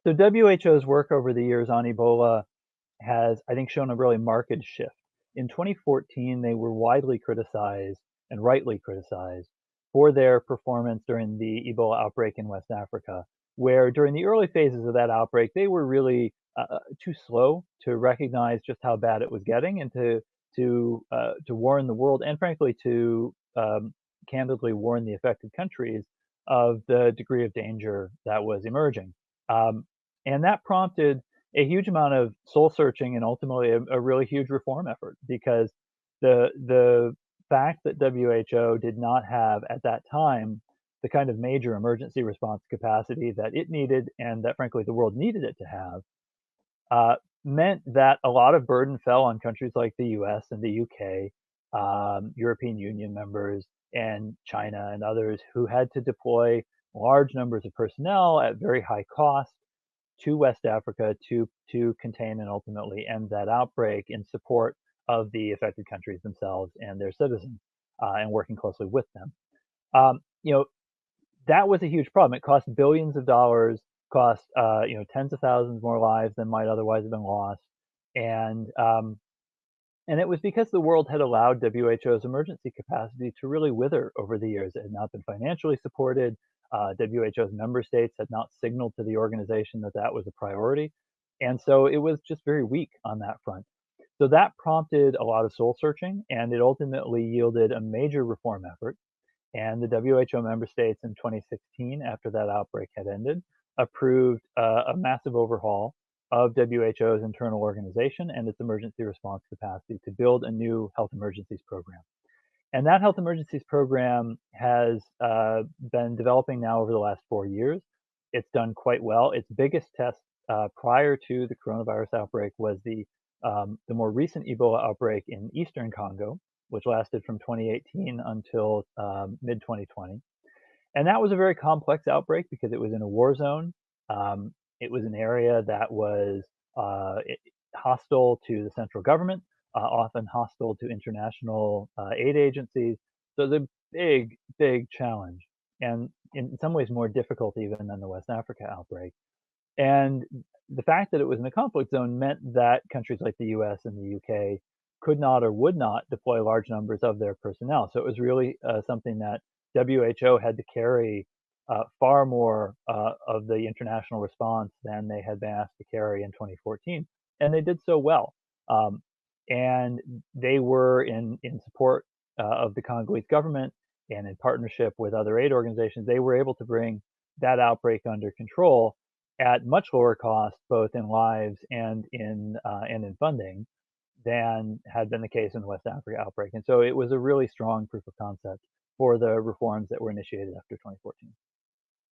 So WHO's work over the years on Ebola has, I think, shown a really marked shift. In 2014, they were widely criticized and rightly criticized for their performance during the Ebola outbreak in West Africa, where during the early phases of that outbreak, they were really too slow to recognize just how bad it was getting and to warn the world and frankly to candidly warn the affected countries of the degree of danger that was emerging. Um, and that prompted a huge amount of soul searching and ultimately a really huge reform effort because the fact that WHO did not have at that time the kind of major emergency response capacity that it needed and that frankly the world needed it to have meant that a lot of burden fell on countries like the US and the UK, European Union members, and China and others who had to deploy large numbers of personnel at very high cost to West Africa to contain and ultimately end that outbreak in support of the affected countries themselves and their citizens, and working closely with them. You know, that was a huge problem. It cost billions of dollars, cost tens of thousands more lives than might otherwise have been lost, and and it was because the world had allowed WHO's emergency capacity to really wither over the years. It had not been financially supported. WHO's member states had not signaled to the organization that that was a priority. And so it was just very weak on that front. So that prompted a lot of soul searching, and it ultimately yielded a major reform effort. And the WHO member states in 2016, after that outbreak had ended, approved a massive overhaul of WHO's internal organization and its emergency response capacity to build a new health emergencies program. And that health emergencies program has been developing now over the last 4 years. It's done quite well. Its biggest test prior to the coronavirus outbreak was the more recent Ebola outbreak in eastern Congo, which lasted from 2018 until mid 2020. And that was a very complex outbreak because it was in a war zone. It was an area that was hostile to the central government, often hostile to international aid agencies. So it's a big, big challenge, and in some ways more difficult even than the West Africa outbreak. And the fact that it was in a conflict zone meant that countries like the US and the UK could not or would not deploy large numbers of their personnel. So it was really something that WHO had to carry far more of the international response than they had been asked to carry in 2014. And they did so well. Um, and they were in support of the Congolese government and in partnership with other aid organizations, they were able to bring that outbreak under control at much lower cost, both in lives and in funding, than had been the case in the West Africa outbreak. And so it was a really strong proof of concept for the reforms that were initiated after 2014.